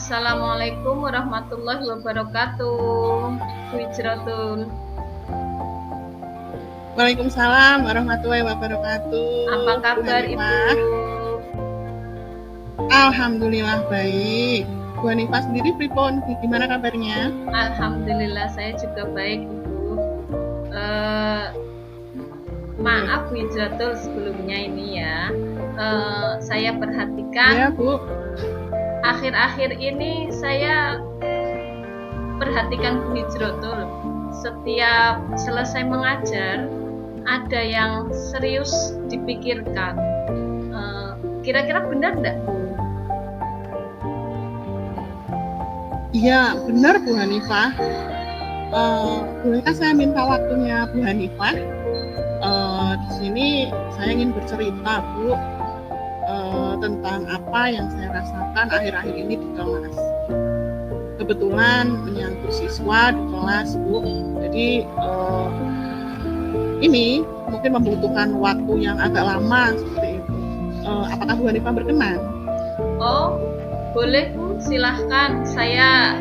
Assalamualaikum warahmatullahi wabarakatuh. Bu Hijratul. Waalaikumsalam warahmatullahi wabarakatuh. Apa kabar Bu Ibu? Hanifah? Alhamdulillah baik. Bu Hanifah sendiri pripun? Gimana kabarnya? Alhamdulillah saya juga baik Ibu. Maaf Bu Hijratul sebelumnya ini ya. Saya perhatikan Ya Bu. akhir-akhir ini saya perhatikan Bu Hijratul. Setiap selesai mengajar ada yang serius dipikirkan. Kira-kira benar enggak Bu? Iya benar Bu Hanifah. Bolehkah saya minta waktunya Bu Hanifah? Di sini saya ingin bercerita Bu tentang apa yang saya rasakan akhir-akhir ini di kelas. Kebetulan menyangkut siswa di kelas Bu. Jadi ini mungkin membutuhkan waktu yang agak lama seperti itu. Apakah Bu Hanifah berkenan? Oh, boleh Bu, silahkan. Saya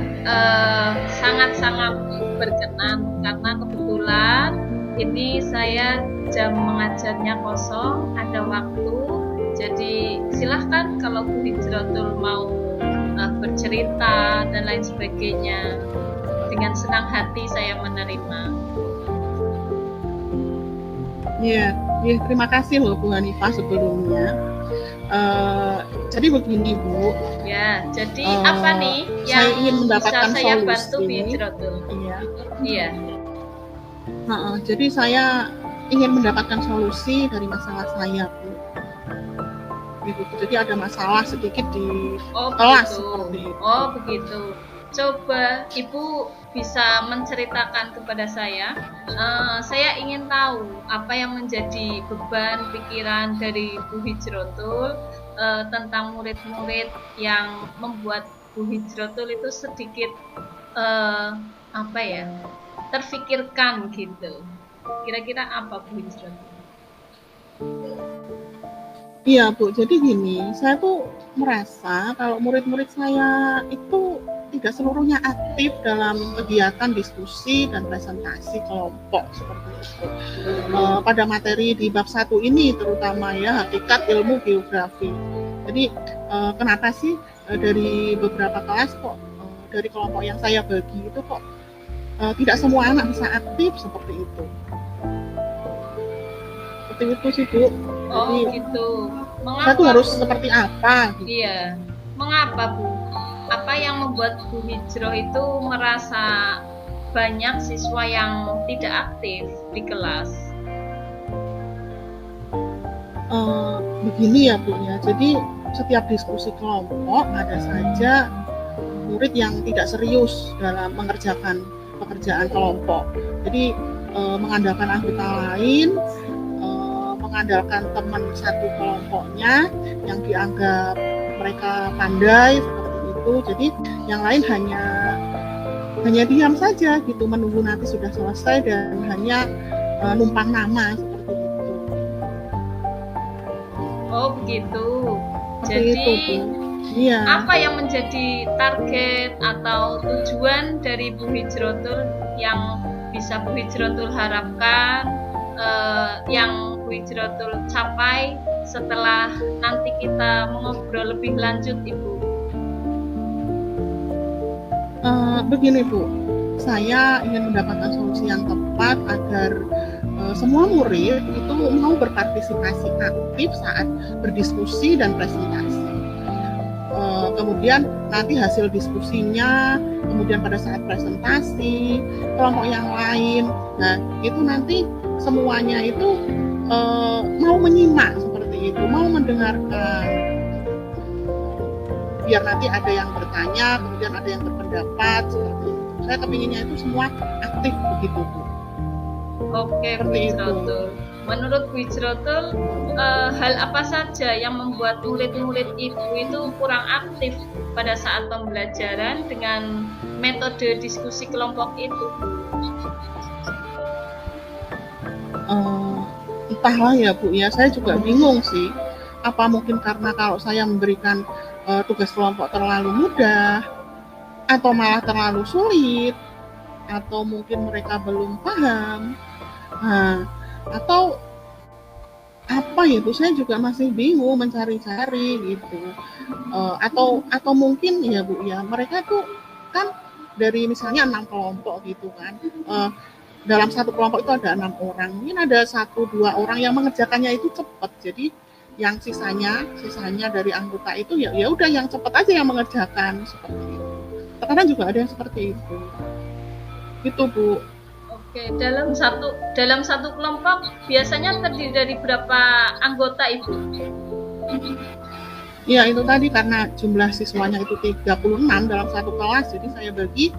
sangat-sangat berkenan karena kebetulan ini saya jam mengajarnya kosong, ada waktu. Jadi silahkan kalau Bu Hijratul mau bercerita dan lain sebagainya. Dengan senang hati saya menerima. Ya, terima kasih loh Bu Hanifah sebelumnya. Jadi begini Bu. Ya, jadi apa nih yang saya ingin mendapatkan bisa saya solusi. bantu Bu Hijratul? Iya. Jadi saya ingin mendapatkan solusi dari masalah saya Bu. Jadi ada masalah sedikit di kelas seperti itu. Oh begitu. Coba Ibu bisa menceritakan kepada saya. Saya ingin tahu apa yang menjadi beban pikiran dari Bu Hijratul tentang murid-murid yang membuat Bu Hijratul itu sedikit terfikirkan gitu. Kira-kira apa Bu Hijratul? Iya Bu, jadi gini, saya tuh merasa kalau murid-murid saya itu tidak seluruhnya aktif dalam kegiatan diskusi dan presentasi kelompok seperti itu. Pada materi di bab 1 ini terutama ya, hakikat ilmu geografi. Jadi kenapa sih dari beberapa kelas kok dari kelompok yang saya bagi itu kok tidak semua anak bisa aktif seperti itu. Seperti itu sih Bu. Oh gitu. Mengapa? Saya tuh harus seperti apa? Gitu. Iya. Mengapa Bu? Apa yang membuat Bu Hijroh itu merasa banyak siswa yang tidak aktif di kelas? Begini ya Bu ya. Jadi setiap diskusi kelompok ada saja murid yang tidak serius dalam mengerjakan pekerjaan kelompok. Jadi mengandalkan anggota lain, mengandalkan teman satu kelompoknya yang dianggap mereka pandai seperti itu. Jadi yang lain hanya diam saja gitu, menunggu nanti sudah selesai dan hanya numpang nama seperti itu. Oh begitu. Seperti Jadi itu, Bu. Iya. Apa yang menjadi target atau tujuan dari Bu Hijratul yang bisa Bu Hijratul harapkan, yang Bu Hijratul capai setelah nanti kita mengobrol lebih lanjut Ibu? Begini Bu, saya ingin mendapatkan solusi yang tepat agar semua murid itu mau berpartisipasi aktif saat berdiskusi dan presentasi. Kemudian nanti hasil diskusinya, kemudian pada saat presentasi, kelompok yang lain, nah itu nanti semuanya itu mau menyimak seperti itu, mau mendengarkan. Biar nanti ada yang bertanya, kemudian ada yang berpendapat seperti itu. Saya kepinginnya itu semua aktif begitu Bu. Oke Bu Hijratul. Menurut Bu Hijratul, hal apa saja yang membuat murid-murid Ibu itu kurang aktif pada saat pembelajaran dengan metode diskusi kelompok itu? Entahlah ya Bu ya, saya juga bingung sih. Apa mungkin karena kalau saya memberikan tugas kelompok terlalu mudah, atau malah terlalu sulit, atau mungkin mereka belum paham. Nah, atau apa ya Bu, saya juga masih bingung mencari-cari gitu. Atau mungkin ya Bu ya, mereka tuh kan dari misalnya 6 kelompok gitu kan. Dalam satu kelompok itu ada 6 orang, mungkin ada 1-2 orang yang mengerjakannya itu cepat, jadi yang sisanya dari anggota itu ya udah yang cepat aja yang mengerjakan seperti itu. Terkadang juga ada yang seperti itu. Itu Bu. Oke, dalam satu kelompok biasanya terdiri dari berapa anggota Ibu? Ya itu tadi karena jumlah siswanya itu 36 dalam satu kelas, jadi saya bagi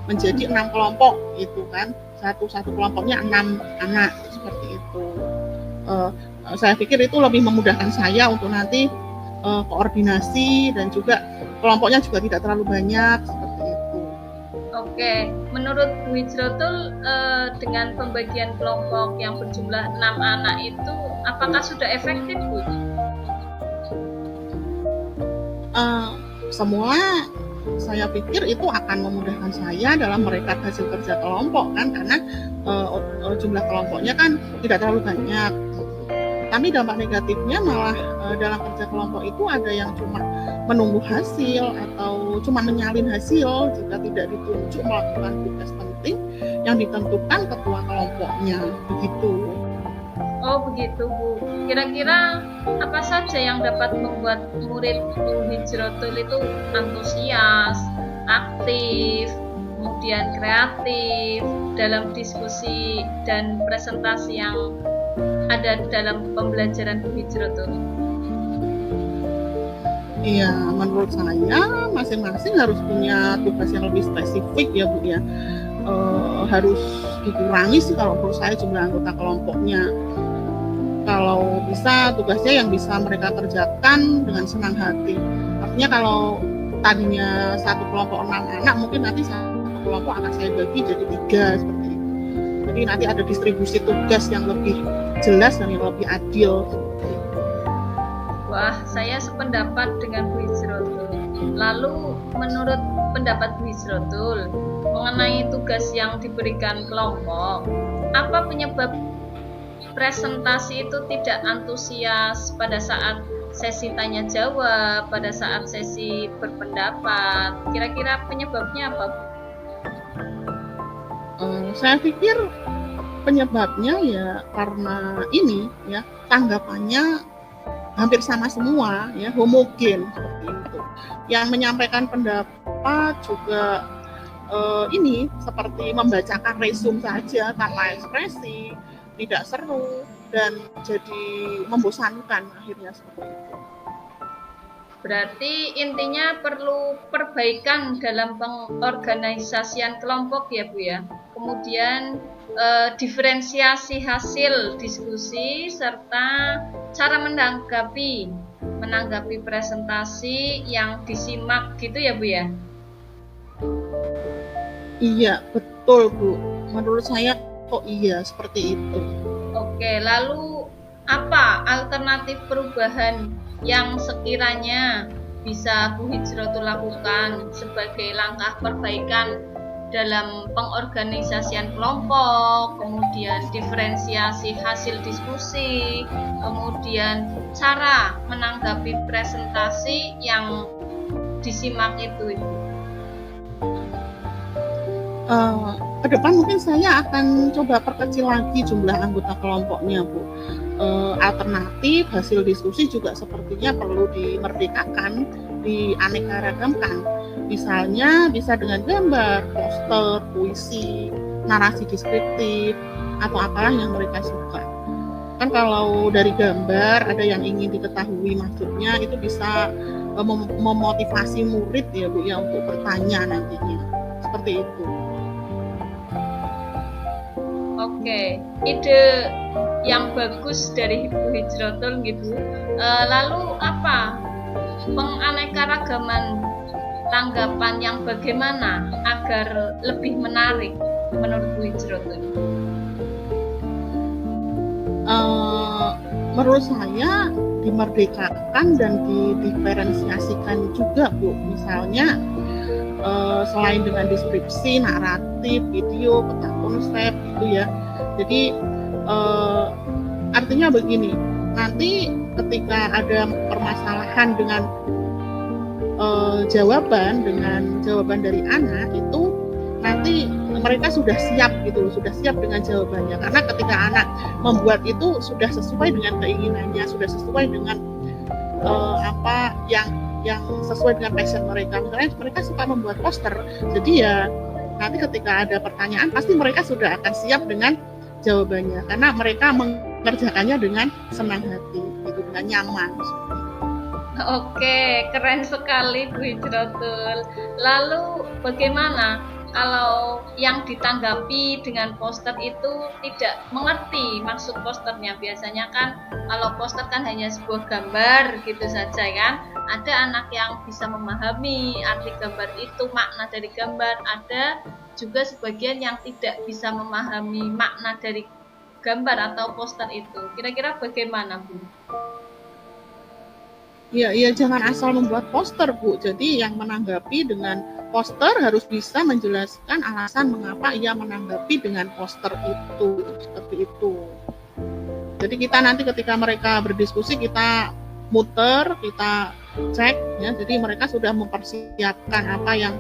menjadi 6 kelompok gitu kan. Satu kelompoknya 6 anak seperti itu. Saya pikir itu lebih memudahkan saya untuk nanti koordinasi, dan juga kelompoknya juga tidak terlalu banyak seperti itu. Oke, menurut Bu Hijrotul dengan pembagian kelompok yang berjumlah 6 anak itu apakah sudah efektif Bu? Semua saya pikir itu akan memudahkan saya dalam merekap hasil kerja kelompok kan, karena jumlah kelompoknya kan tidak terlalu banyak. Tapi dampak negatifnya malah dalam kerja kelompok itu ada yang cuma menunggu hasil atau cuma menyalin hasil jika tidak ditunjuk melakukan tugas penting yang ditentukan ketua kelompoknya, begitu. Oh begitu Bu. Kira-kira apa saja yang dapat membuat murid Bu Hijrotul itu antusias, aktif, kemudian kreatif dalam diskusi dan presentasi yang ada dalam pembelajaran Bu Hijrotul? Iya, menurut saya masing-masing harus punya tugas yang lebih spesifik ya Bu ya. Harus dikurangi sih kalau menurut saya jumlah anggota kelompoknya. Kalau bisa tugasnya yang bisa mereka kerjakan dengan senang hati. Artinya kalau tadinya satu kelompok 6 anak, mungkin nanti satu kelompok akan saya bagi jadi 3 seperti itu. Jadi nanti ada distribusi tugas yang lebih jelas dan yang lebih adil. Wah, saya sependapat dengan Bu Hijrotul. Lalu menurut pendapat Bu Hijrotul mengenai tugas yang diberikan kelompok, apa penyebab presentasi itu tidak antusias pada saat sesi tanya jawab, pada saat sesi berpendapat? Kira-kira penyebabnya apa? Saya pikir penyebabnya ya karena ini ya, tanggapannya hampir sama semua ya, homogen seperti itu. Yang menyampaikan pendapat juga ini seperti membacakan resume saja tanpa ekspresi, tidak seru dan jadi membosankan akhirnya seperti itu. Berarti intinya perlu perbaikan dalam pengorganisasian kelompok ya Bu ya. Kemudian diferensiasi hasil diskusi serta cara menanggapi presentasi yang disimak gitu ya Bu ya. Iya, betul Bu. Menurut saya kok iya seperti itu. Oke, lalu apa alternatif perubahan yang sekiranya bisa Bu Hijrotul lakukan sebagai langkah perbaikan dalam pengorganisasian kelompok, kemudian diferensiasi hasil diskusi, kemudian cara menanggapi presentasi yang disimak itu Ibu? Ke depan mungkin saya akan coba perkecil lagi jumlah anggota kelompoknya Bu. Alternatif hasil diskusi juga sepertinya perlu dimerdekakan, dianeka-ragamkan. Misalnya bisa dengan gambar, poster, puisi, narasi deskriptif, atau apalah yang mereka suka. Kan kalau dari gambar ada yang ingin diketahui maksudnya, itu bisa memotivasi murid ya Bu ya untuk bertanya nantinya. Seperti itu. Oke, ide yang bagus dari Bu Hijrotul gitu. Lalu apa penganeka-ragaman tanggapan yang bagaimana agar lebih menarik menurut Bu Hijrotul? Menurut saya dimerdekakan dan didiferensiasikan juga Bu. Misalnya selain dengan deskripsi, naratif, video, peta konsep gitu ya. Jadi artinya begini, nanti ketika ada permasalahan dengan jawaban dari anak itu nanti mereka sudah siap gitu, sudah siap dengan jawabannya, karena ketika anak membuat itu sudah sesuai dengan keinginannya, sudah sesuai dengan apa yang sesuai dengan passion mereka. Misalnya mereka suka membuat poster, jadi ya nanti ketika ada pertanyaan pasti mereka sudah akan siap dengan jawabannya, karena mereka mengerjakannya dengan senang hati, gitu, dengan nyaman. Oke, keren sekali Bu Hijrotul. Lalu bagaimana kalau yang ditanggapi dengan poster itu tidak mengerti maksud posternya? Biasanya kan kalau poster kan hanya sebuah gambar gitu saja kan. Ada anak yang bisa memahami arti gambar itu, makna dari gambar. Ada juga sebagian yang tidak bisa memahami makna dari gambar atau poster itu. Kira-kira bagaimana, Bu? Iya, jangan asal membuat poster, Bu. Jadi yang menanggapi dengan poster harus bisa menjelaskan alasan mengapa ia menanggapi dengan poster itu, seperti itu. Jadi kita nanti ketika mereka berdiskusi, kita muter, kita cek, ya. Jadi mereka sudah mempersiapkan apa yang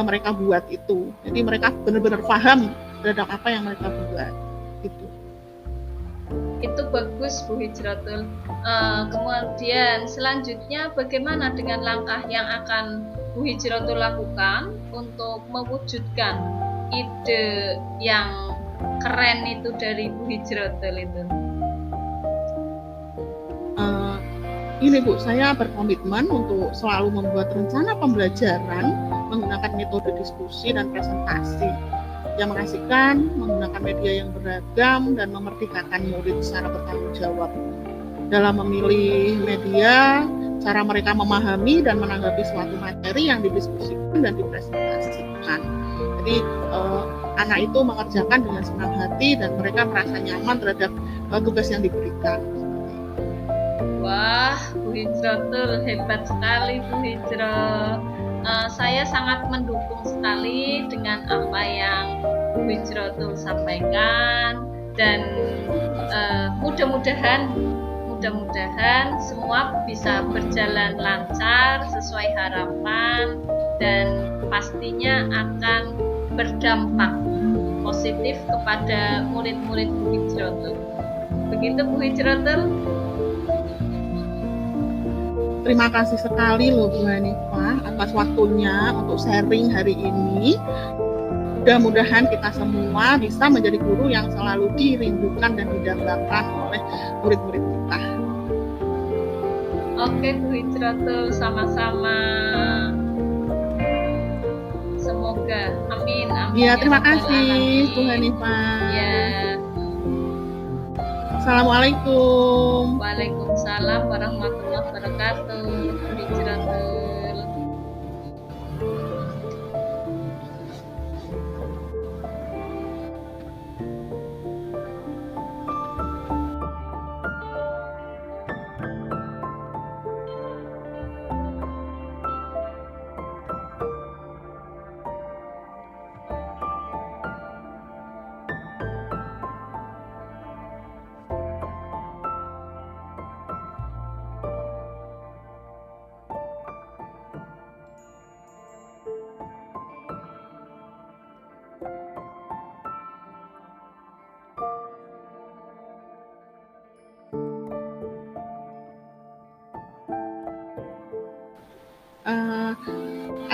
mereka buat itu. Jadi mereka benar-benar paham terhadap apa yang mereka buat, gitu. Itu bagus Bu Hijrotul. Kemudian selanjutnya bagaimana dengan langkah yang akan Bu Hijrotul lakukan untuk mewujudkan ide yang keren itu dari Bu Hijrotul itu? Ini Bu, saya berkomitmen untuk selalu membuat rencana pembelajaran menggunakan metode diskusi dan presentasi yang mengasihkan, menggunakan media yang beragam, dan memerdekakan murid secara bertanggung jawab dalam memilih media, cara mereka memahami dan menanggapi suatu materi yang didiskusikan dan dipresentasikan. Jadi anak itu mengerjakan dengan senang hati dan mereka merasa nyaman terhadap tugas yang diberikan. Wah, Bu Hijrotul hebat sekali Bu Hijro. Saya sangat mendukung sekali dengan apa yang Bu Hijrotul sampaikan, dan mudah-mudahan semua bisa berjalan lancar sesuai harapan dan pastinya akan berdampak positif kepada murid-murid Bu Hijrotul. Begitu Bu Hijrotul. Terima kasih sekali loh Bu Hanifah atas waktunya untuk sharing hari ini. Mudah-mudahan kita semua bisa menjadi guru yang selalu dirindukan dan didambakan oleh murid-murid kita. Oke Bu Hijrotul, sama-sama. Semoga, amin. Ya, terima kasih Bu Hanifah. Ya. Assalamualaikum. Waalaikumsalam warahmatullahi wabarakatuh. Bu Hijrotul.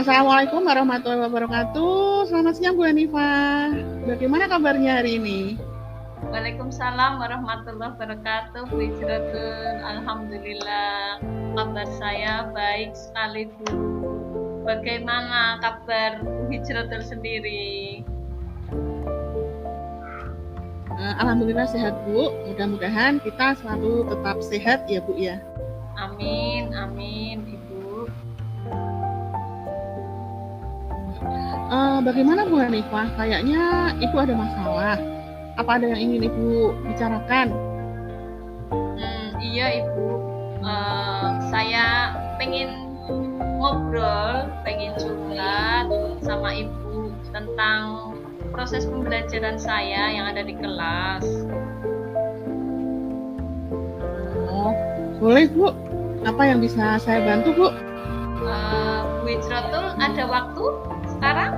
Assalamualaikum warahmatullahi wabarakatuh. Selamat siang Bu Hanifah. Bagaimana kabarnya hari ini? Waalaikumsalam warahmatullahi wabarakatuh. Bu Hijrotul, alhamdulillah kabar saya baik sekali Bu. Bagaimana kabar Bu Hijrotul sendiri? Alhamdulillah sehat Bu. Mudah-mudahan kita selalu tetap sehat ya Bu ya. Amin, amin Ibu. Bagaimana Bu Hanifah? Kayaknya Ibu ada masalah. Apa ada yang ingin Ibu bicarakan? Iya Ibu, saya pengen ngobrol, pengen curhat sama Ibu tentang proses pembelajaran saya yang ada di kelas. Oh, boleh Bu. Apa yang bisa saya bantu Bu? Bu Hijrotul ada waktu sekarang?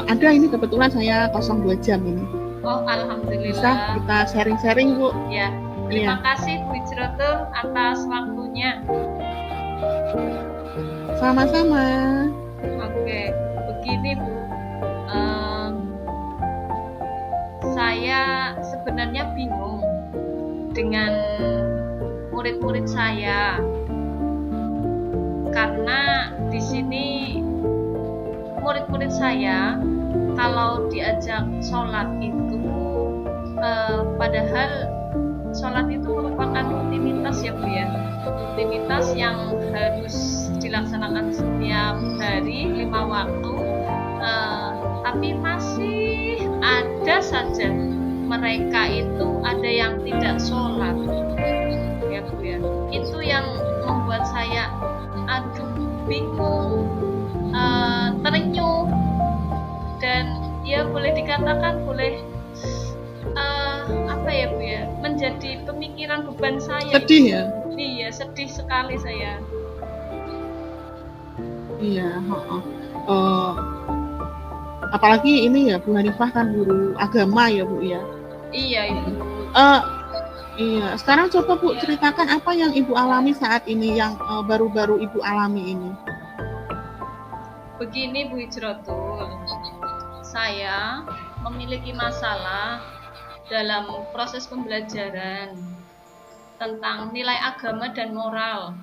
Ada, ini kebetulan saya kosong 2 jam ini. Oh, Bisa alhamdulillah. kita sharing-sharing Bu? Ya, Iya. terima kasih Bu Hijrotul atas waktunya. Sama-sama. Oke, begini Bu. Saya sebenarnya bingung dengan murid-murid saya karena di sini murid-murid saya kalau diajak sholat itu padahal sholat itu merupakan rutinitas ya Bu ya, rutinitas yang harus dilaksanakan setiap hari 5 waktu, tapi masih ada saja mereka itu ada yang tidak sholat ya Bu ya. Itu yang membuat saya bingung, terenyuh, dan ya boleh dikatakan apa ya Bu ya, menjadi pemikiran beban saya. Sedih ya? Iya, sedih sekali saya. Iya, apalagi ini ya Bu Hanifah kan guru agama ya Bu ya. Iya Ibu. Iya, sekarang coba Bu ceritakan apa yang Ibu alami saat ini, yang baru-baru Ibu alami ini. Begini Bu Hijrotul, saya memiliki masalah dalam proses pembelajaran tentang nilai agama dan moral.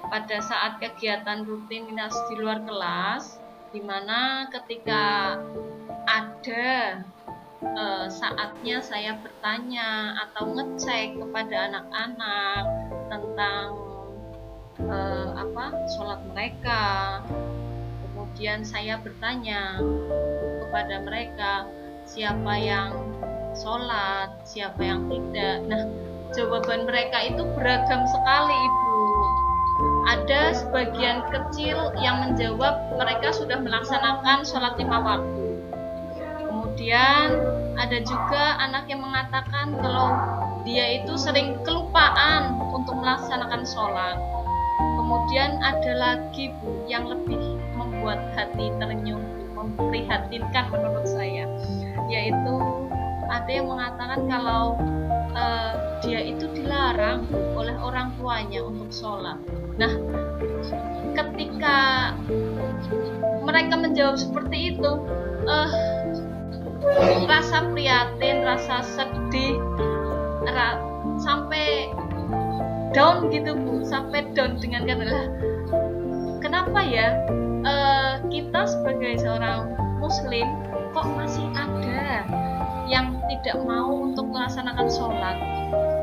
Pada saat kegiatan rutinitas di luar kelas, di mana ketika ada saatnya saya bertanya atau ngecek kepada anak-anak tentang sholat mereka, kemudian saya bertanya kepada mereka siapa yang sholat, siapa yang tidak. Nah, jawaban mereka itu beragam sekali Ibu. Ada sebagian kecil yang menjawab mereka sudah melaksanakan sholat 5 waktu. Kemudian ada juga anak yang mengatakan kalau dia itu sering kelupaan untuk melaksanakan sholat. Kemudian ada lagi Bu yang lebih membuat hati terenyuh, memprihatinkan menurut saya, yaitu ada yang mengatakan kalau dia itu dilarang oleh orang tuanya untuk sholat. Nah, ketika mereka menjawab seperti itu, rasa prihatin, rasa sedih, sampai down gitu Bu, sampai down dengan kata, kenapa ya kita sebagai seorang muslim kok masih ada yang tidak mau untuk melaksanakan sholat,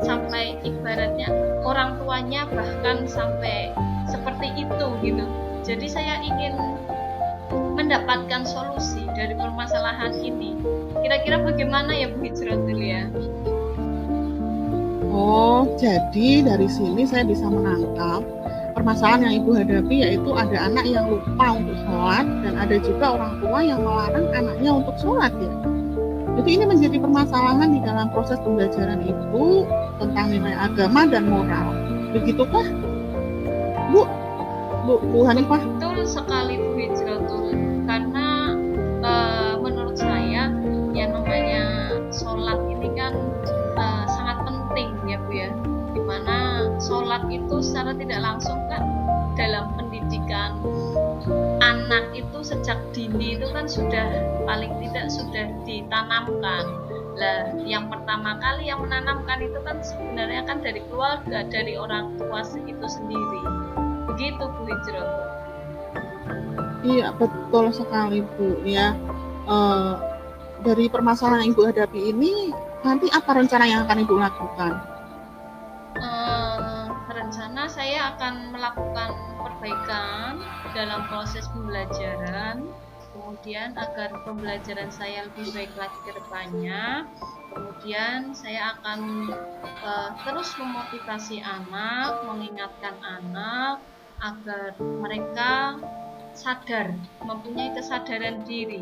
sampai ibaratnya orang tuanya bahkan sampai seperti itu gitu. Jadi saya ingin mendapatkan solusi dari permasalahan ini. Kira-kira bagaimana ya Bu Hijrotul ya? Oh, jadi dari sini saya bisa menangkap permasalahan yang Ibu hadapi, yaitu ada anak yang lupa untuk sholat dan ada juga orang tua yang melarang anaknya untuk sholat ya. Jadi ini menjadi permasalahan di dalam proses pembelajaran Ibu tentang nilai agama dan moral. Begitukah Bu Hanifah? Betul sekali Bu Hijrotul, karena menurut saya yang namanya sholat ini kan sangat penting ya Bu ya, dimana sholat itu secara tidak langsung kan dalam pendidikan anak itu sejak dini itu kan sudah paling tidak sudah ditanamkan. Lah, yang pertama kali yang menanamkan itu kan sebenarnya kan dari keluarga, dari orang tua itu sendiri. Begitu Bu Hijrotul. Iya, betul sekali Bu ya. Dari permasalahan yang Ibu hadapi ini, nanti apa rencana yang akan Ibu lakukan? Rencana saya akan melakukan perbaikan dalam proses pembelajaran, kemudian agar pembelajaran saya lebih baik lagi ke depannya. Kemudian saya akan terus memotivasi anak, mengingatkan anak agar mereka sadar, mempunyai kesadaran diri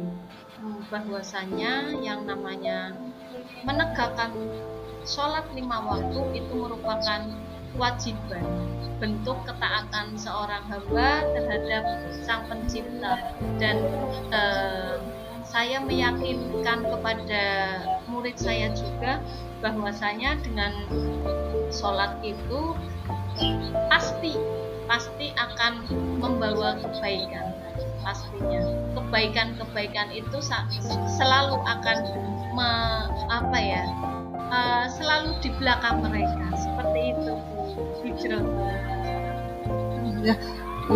bahwasanya yang namanya menegakkan sholat 5 waktu itu merupakan kewajiban, bentuk ketaatan seorang hamba terhadap Sang Pencipta. Dan saya meyakinkan kepada murid saya juga bahwasanya dengan sholat itu pasti akan membawa kebaikan. Pastinya kebaikan itu selalu akan selalu di belakang mereka, seperti itu Bu Hijrah. Ya,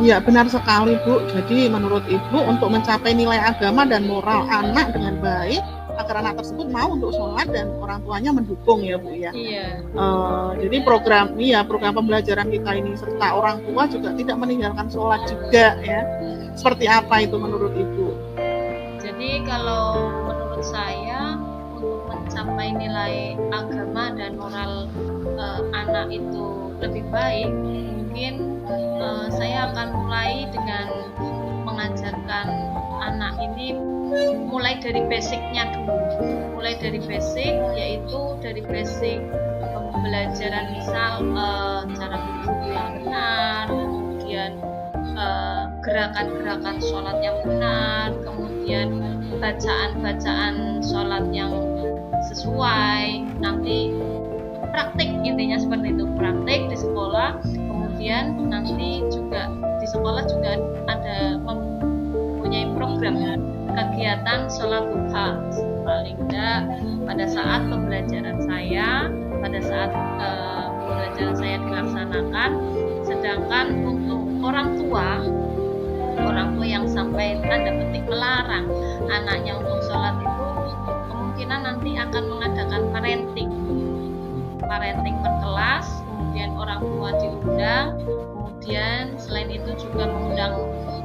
iya benar sekali Bu. Jadi menurut Ibu untuk mencapai nilai agama dan moral anak dengan baik agar anak tersebut mau untuk sholat dan orang tuanya mendukung ya Bu ya. Iya. Jadi program pembelajaran kita ini serta orang tua juga tidak meninggalkan sholat juga ya. Seperti apa itu menurut Ibu? Jadi kalau menurut saya untuk mencapai nilai agama dan moral anak itu lebih baik, mungkin saya akan mulai dengan mengajarkan anak ini mulai dari basicnya dulu. Mulai dari basic, yaitu dari basic pembelajaran misal cara berwudu yang benar, kemudian gerakan-gerakan sholat yang benar, kemudian bacaan-bacaan sholat yang sesuai, nanti praktik, intinya seperti itu, praktik di sekolah. Kemudian nanti juga di sekolah juga ada mempunyai program kegiatan sholat duha, paling tidak pada saat pembelajaran saya dilaksanakan. Sedangkan untuk orang tua yang sampai tanda petik melarang anaknya untuk sholat itu kemungkinan nanti akan mengadakan parenting per kelas, kemudian orang tua diundang, kemudian selain itu juga mengundang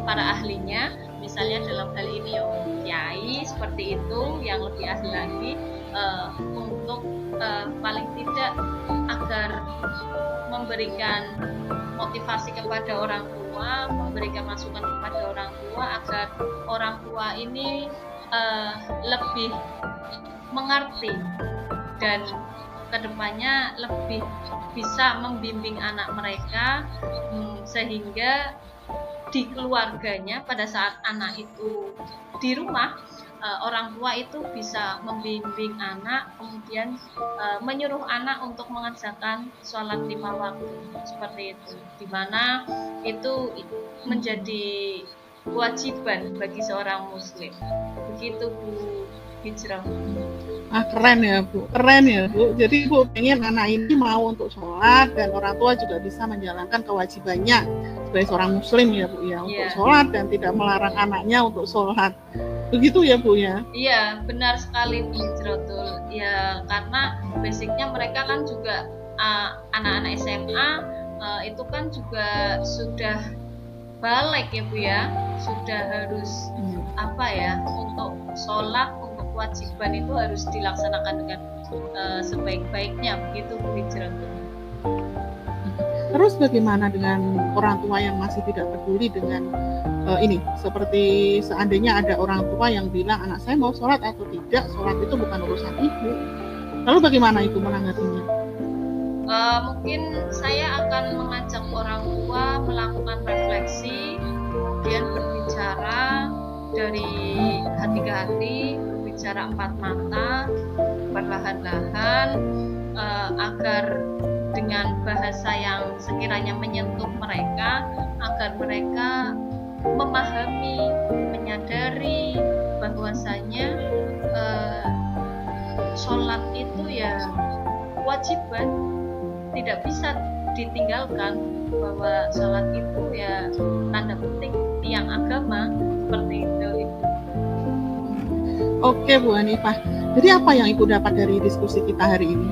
para ahlinya, misalnya dalam hal ini kiai seperti itu yang lebih ahli lagi, untuk paling tidak agar memberikan motivasi kepada orang tua, memberikan masukan kepada orang tua agar orang tua ini lebih mengerti dan kedepannya lebih bisa membimbing anak mereka, sehingga di keluarganya pada saat anak itu di rumah, orang tua itu bisa membimbing anak, kemudian menyuruh anak untuk mengerjakan sholat 5 waktu seperti itu, dimana itu menjadi kewajiban bagi seorang muslim. Begitu Bu Hijrah. Keren ya Bu. Jadi Bu pengen anak ini mau untuk sholat dan orang tua juga bisa menjalankan kewajibannya sebagai seorang muslim ya Bu ya, untuk sholat dan tidak melarang anaknya untuk sholat. Begitu ya Bu ya? Iya, benar sekali Bu Hijrotul. Ya, karena basicnya mereka kan juga anak-anak SMA itu kan juga sudah balik ya Bu ya, sudah harus untuk sholat, untuk kewajiban itu harus dilaksanakan dengan sebaik-baiknya, begitu Bu Hijrotul. Terus bagaimana dengan orang tua yang masih tidak peduli dengan ini? Seperti seandainya ada orang tua yang bilang anak saya mau sholat atau tidak, sholat itu bukan urusan ibu. Lalu bagaimana ibu menanggapinya? Mungkin saya akan mengajak orang tua melakukan refleksi, kemudian berbicara dari hati ke hati, berbicara empat mata, perlahan-lahan, agar dengan bahasa yang sekiranya menyentuh mereka, agar mereka memahami, menyadari bahwasanya sholat itu ya kewajiban, tidak bisa ditinggalkan, bahwa sholat itu ya tanda petik tiang agama, seperti itu. Oke Bu Hanifah, jadi apa yang Ibu dapat dari diskusi kita hari ini?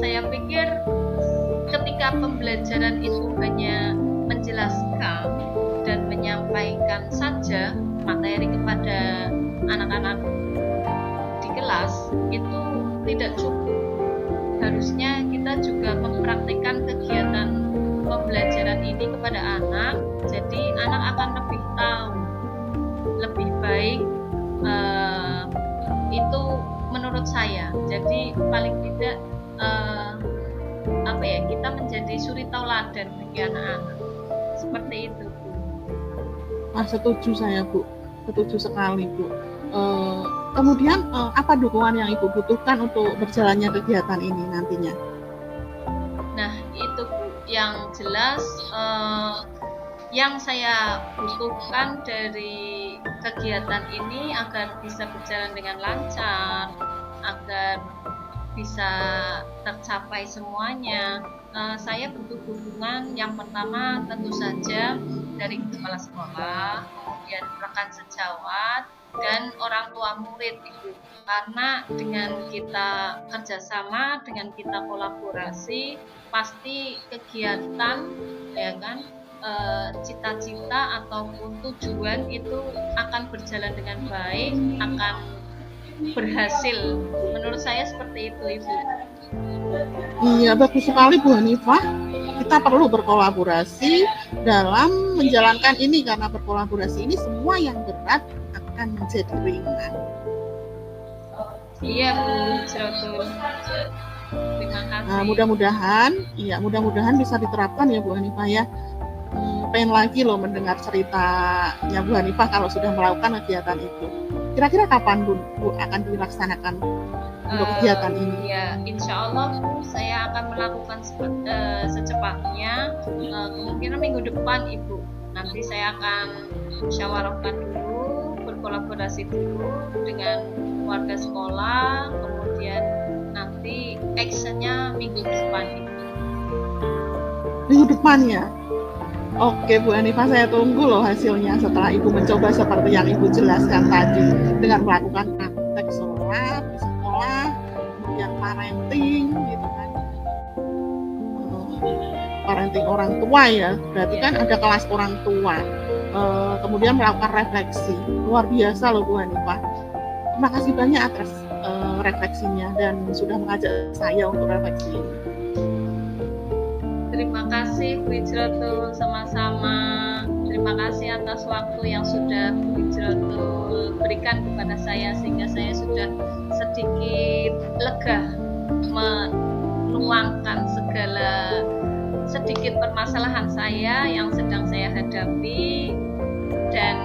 Saya pikir ketika pembelajaran itu hanya menjelaskan dan menyampaikan saja materi kepada anak-anak di kelas, itu tidak cukup. Harusnya kita juga mempraktikkan kegiatan pembelajaran ini kepada anak, jadi anak akan lebih tahu, lebih baik. Itu menurut saya. Jadi paling tidak kita menjadi suri tauladan bagi anak-anak. Seperti itu, Bu. Setuju saya, Bu. Setuju sekali, Bu. Kemudian apa dukungan yang Ibu butuhkan untuk berjalannya kegiatan ini nantinya? Nah, itu Bu, yang jelas yang saya butuhkan dari kegiatan ini agar bisa berjalan dengan lancar, agar bisa tercapai semuanya. Saya butuh dukungan yang pertama tentu saja dari kepala sekolah, kemudian rekan sejawat, dan orang tua murid, Ibu. Karena dengan kita kerjasama, dengan kita kolaborasi, pasti kegiatan, ya kan, cita-cita ataupun tujuan itu akan berjalan dengan baik, akan berhasil. Menurut saya seperti itu, Ibu. Iya, bagus sekali Bu Hanifah. Kita perlu berkolaborasi dalam menjalankan ini, karena berkolaborasi ini semua yang berat akan menjadi ringan. Iya, Bu Hijrotul. Terima kasih. Nah, mudah-mudahan bisa diterapkan ya Bu Hanifah ya. Pengen lagi loh mendengar ceritanya Bu Hanifah kalau sudah melakukan kegiatan itu. Kira-kira kapan Bu akan dilaksanakan untuk kegiatan ini? Ya, insya Allah Bu, saya akan melakukan secepatnya. Kemungkinan minggu depan, Ibu. Nanti saya akan musyawarahkan dulu, berkolaborasi dulu dengan warga sekolah, kemudian nanti actionnya minggu depan, Ibu. Minggu depan ya? Oke Bu Hanifah, saya tunggu loh hasilnya setelah Ibu mencoba seperti yang Ibu jelaskan tadi, dengan melakukan praktek sholat di sekolah, kemudian parenting gitu kan, parenting orang tua ya, berarti kan ada kelas orang tua, kemudian melakukan refleksi. Luar biasa loh Bu Hanifah. Terima kasih banyak atas refleksinya dan sudah mengajak saya untuk refleksi ini. Terima kasih Bu Hijrotul, sama-sama. Terima kasih atas waktu yang sudah Bu Hijrotul berikan kepada saya, sehingga saya sudah sedikit lega menuangkan segala sedikit permasalahan saya yang sedang saya hadapi, dan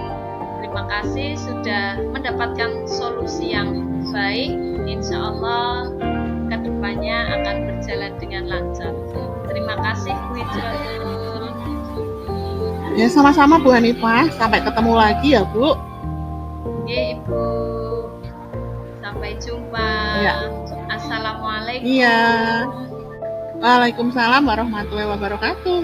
terima kasih sudah mendapatkan solusi yang baik. Insya Allah kedepannya akan berjalan dengan lancar. Terima kasih Bu Hijrotul. Ya, sama-sama Bu Hanifah. Sampai ketemu lagi ya Bu. Iya Ibu. Sampai jumpa. Ya. Assalamualaikum. Iya. Waalaikumsalam warahmatullahi wabarakatuh.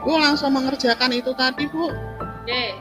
Bu langsung mengerjakan itu tadi Bu. Oke.